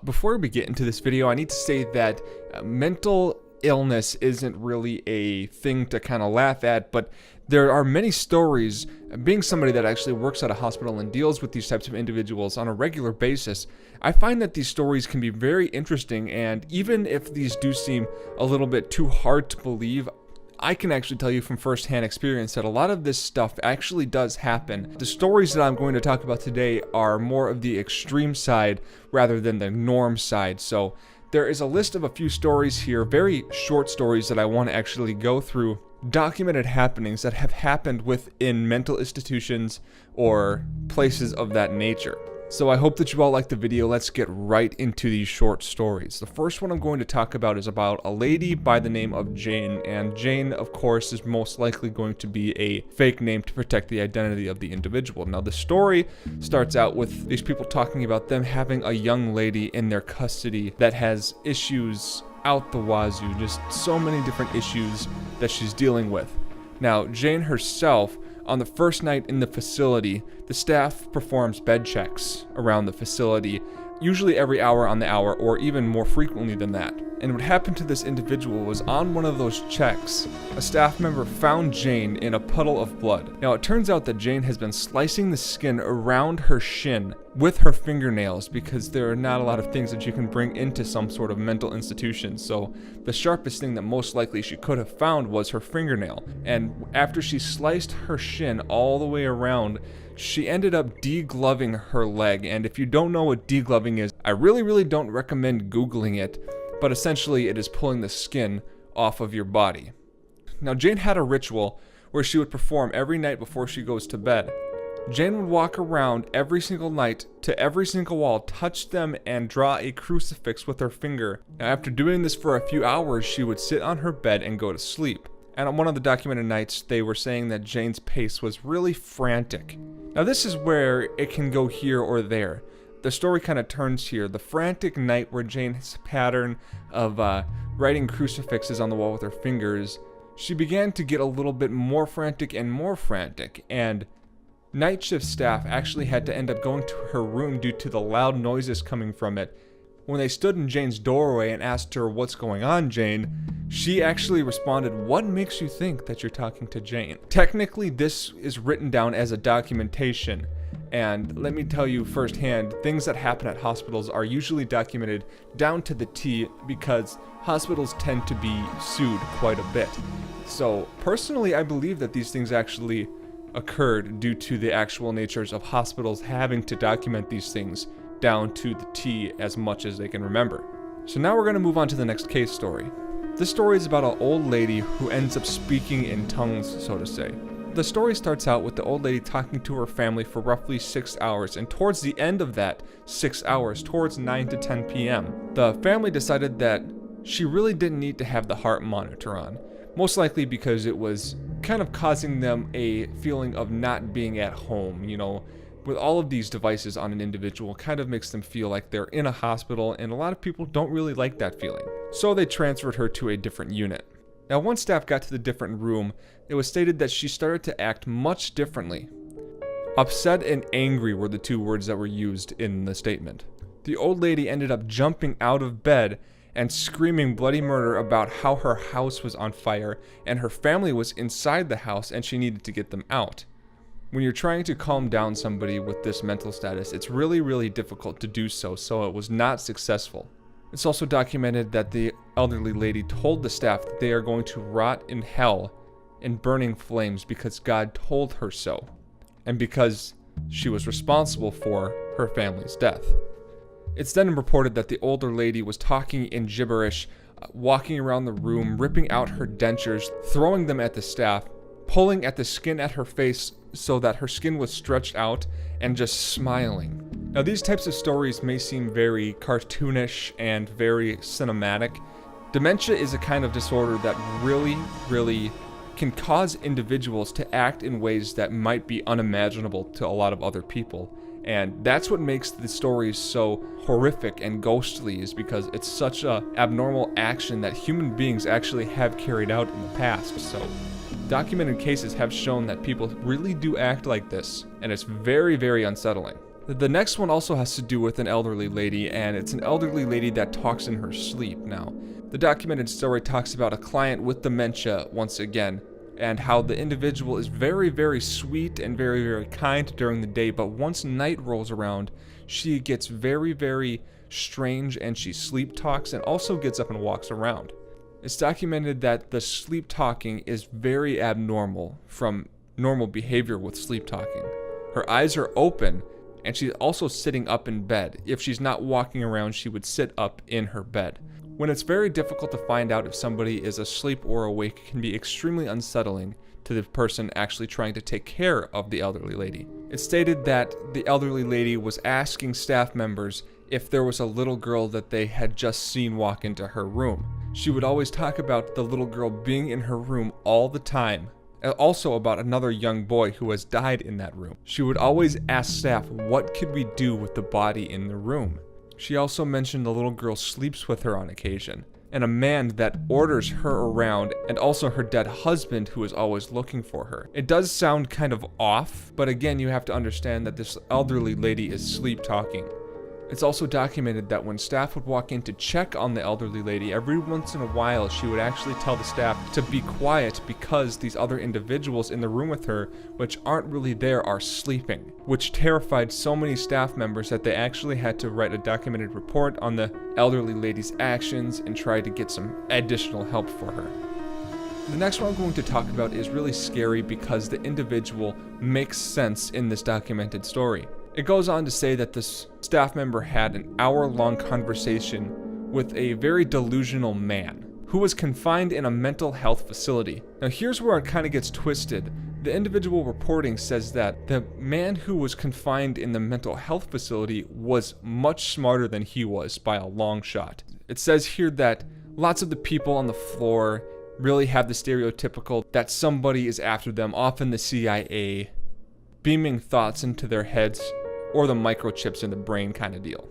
Before we get into this video, I need to say that mental illness isn't really a thing to kind of laugh at, but there are many stories. Being somebody that actually works at a hospital and deals with these types of individuals on a regular basis, I find that these stories can be very interesting, and even if these do seem a little bit too hard to believe, I can actually tell you from first-hand experience that a lot of this stuff actually does happen. The stories that I'm going to talk about today are more of the extreme side rather than the norm side. So there is a list of a few stories here, very short stories that I want to actually go through, documented happenings that have happened within mental institutions or places of that nature. So I hope that you all like the video. Let's get right into these short stories. The first one I'm going to talk about is about a lady by the name of Jane, and Jane, of course, is most likely going to be a fake name to protect the identity of the individual. Now, the story starts out with these people talking about them having a young lady in their custody that has issues out the wazoo, just so many different issues that she's dealing with. Now, Jane herself, on the first night in the facility, the staff performs bed checks around the facility, usually every hour on the hour, or even more frequently than that. And what happened to this individual was, on one of those checks, a staff member found Jane in a puddle of blood. Now, it turns out that Jane has been slicing the skin around her shin with her fingernails, because there are not a lot of things that you can bring into some sort of mental institution. So the sharpest thing that most likely she could have found was her fingernail. And after she sliced her shin all the way around, she ended up degloving her leg. And if you don't know what degloving is, I really don't recommend Googling it, but essentially it is pulling the skin off of your body. Now, Jane had a ritual where she would perform every night before she goes to bed. Jane would walk around every single night to every single wall, touch them, and draw a crucifix with her finger. Now, after doing this for a few hours, she would sit on her bed and go to sleep. And on one of the documented nights, they were saying that Jane's pace was really frantic. Now, this is where it can go here or there. The story kind of turns here. The frantic night where Jane's pattern of writing crucifixes on the wall with her fingers, she began to get a little bit more frantic, and night shift staff actually had to end up going to her room due to the loud noises coming from it. When they stood in Jane's doorway and asked her, "What's going on, Jane?" she actually responded, "What makes you think that you're talking to Jane?" Technically, this is written down as a documentation. And let me tell you firsthand, things that happen at hospitals are usually documented down to the T, because hospitals tend to be sued quite a bit. So personally, I believe that these things actually occurred due to the actual natures of hospitals having to document these things down to the T as much as they can remember. So now we're going to move on to the next case story. This story is about an old lady who ends up speaking in tongues, so to say. The story starts out with the old lady talking to her family for roughly 6 hours, and towards the end of that 6 hours, towards 9 to 10 p.m., the family decided that she really didn't need to have the heart monitor on, most likely because it was kind of causing them a feeling of not being at home. You know, with all of these devices on an individual, kind of makes them feel like they're in a hospital, and a lot of people don't really like that feeling. So they transferred her to a different unit. Now, once staff got to the different room, it was stated that she started to act much differently. Upset and angry were the two words that were used in the statement. The old lady ended up jumping out of bed and screaming bloody murder about how her house was on fire and her family was inside the house and she needed to get them out. When you're trying to calm down somebody with this mental status, it's really difficult to do so, so it was not successful. It's also documented that the elderly lady told the staff that they are going to rot in hell in burning flames because God told her so, and because she was responsible for her family's death. It's then reported that the older lady was talking in gibberish, walking around the room, ripping out her dentures, throwing them at the staff, pulling at the skin at her face so that her skin was stretched out, and just smiling. Now, these types of stories may seem very cartoonish and very cinematic. Dementia is a kind of disorder that really can cause individuals to act in ways that might be unimaginable to a lot of other people. And that's what makes the stories so horrific and ghostly, is because it's such a abnormal action that human beings actually have carried out in the past. So documented cases have shown that people really do act like this, and it's very unsettling. The next one also has to do with an elderly lady, and it's an elderly lady that talks in her sleep. Now, the documented story talks about a client with dementia once again, and how the individual is very, very sweet and very, very kind during the day, but once night rolls around, she gets very, very strange and she sleep talks and also gets up and walks around. It's documented that the sleep talking is very abnormal from normal behavior with sleep talking. Her eyes are open, and she's also sitting up in bed. If she's not walking around, she would sit up in her bed. When it's very difficult to find out if somebody is asleep or awake, it can be extremely unsettling to the person actually trying to take care of the elderly lady. It's stated that the elderly lady was asking staff members if there was a little girl that they had just seen walk into her room. She would always talk about the little girl being in her room all the time. Also about another young boy who has died in that room. She would always ask staff, what could we do with the body in the room? She also mentioned the little girl sleeps with her on occasion, and a man that orders her around, and also her dead husband who is always looking for her. It does sound kind of off, but again, you have to understand that this elderly lady is sleep talking. It's also documented that when staff would walk in to check on the elderly lady, every once in a while she would actually tell the staff to be quiet because these other individuals in the room with her, which aren't really there, are sleeping, which terrified so many staff members that they actually had to write a documented report on the elderly lady's actions and try to get some additional help for her. The next one I'm going to talk about is really scary because the individual makes sense in this documented story. It goes on to say that this staff member had an hour-long conversation with a very delusional man who was confined in a mental health facility. Now here's where it kind of gets twisted. The individual reporting says that the man who was confined in the mental health facility was much smarter than he was by a long shot. It says here that lots of the people on the floor really have the stereotypical that somebody is after them, often the CIA, beaming thoughts into their heads or the microchips in the brain kind of deal.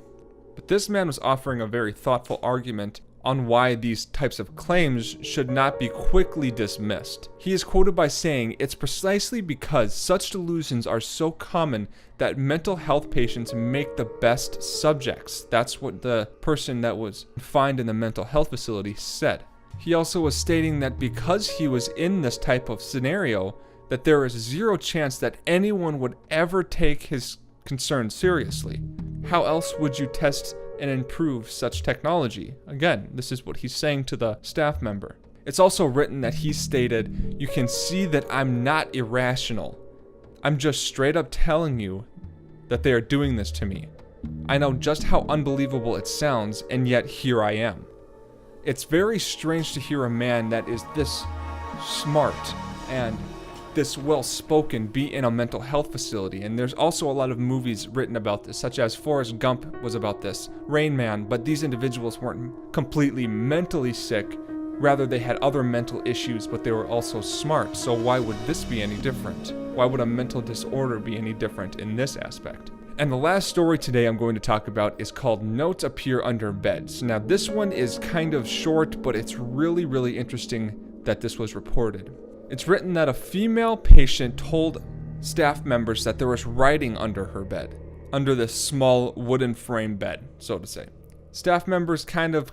But this man was offering a very thoughtful argument on why these types of claims should not be quickly dismissed. He is quoted by saying, "It's precisely because such delusions are so common that mental health patients make the best subjects." That's what the person that was confined in the mental health facility said. He also was stating that because he was in this type of scenario, that there is zero chance that anyone would ever take his concern seriously. How else would you test and improve such technology? Again, this is what he's saying to the staff member. It's also written that he stated, "You can see that I'm not irrational. I'm just straight up telling you that they are doing this to me. I know just how unbelievable it sounds, and yet here I am." It's very strange to hear a man that is this smart and this well-spoken be in a mental health facility, and there's also a lot of movies written about this, such as Forrest Gump was about this, Rain Man, but these individuals weren't completely mentally sick, rather they had other mental issues, but they were also smart, so why would this be any different? Why would a mental disorder be any different in this aspect? And the last story today I'm going to talk about is called Notes Appear Under Beds. Now this one is kind of short, but it's really, really interesting that this was reported. It's written that a female patient told staff members that there was writing under her bed, under this small wooden frame bed, so to say. Staff members kind of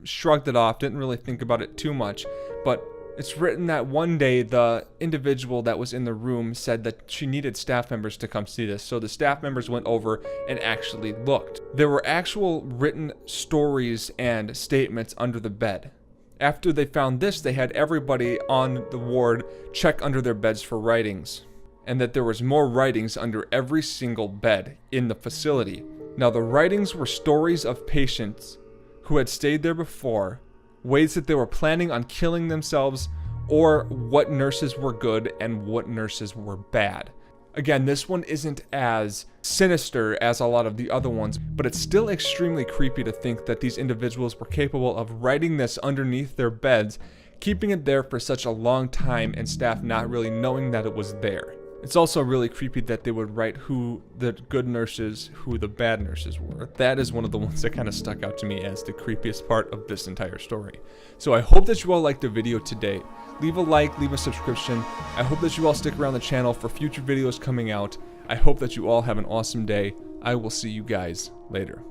shrugged it off, didn't really think about it too much, but it's written that one day the individual that was in the room said that she needed staff members to come see this, so the staff members went over and actually looked. There were actual written stories and statements under the bed. After they found this, they had everybody on the ward check under their beds for writings, and that there was more writings under every single bed in the facility. Now the writings were stories of patients who had stayed there before, ways that they were planning on killing themselves, or what nurses were good and what nurses were bad. Again, this one isn't as sinister as a lot of the other ones, but it's still extremely creepy to think that these individuals were capable of writing this underneath their beds, keeping it there for such a long time, and staff not really knowing that it was there. It's also really creepy that they would write who the good nurses, who the bad nurses were. That is one of the ones that kind of stuck out to me as the creepiest part of this entire story. So I hope that you all liked the video today. Leave a like, leave a subscription. I hope that you all stick around the channel for future videos coming out. I hope that you all have an awesome day. I will see you guys later.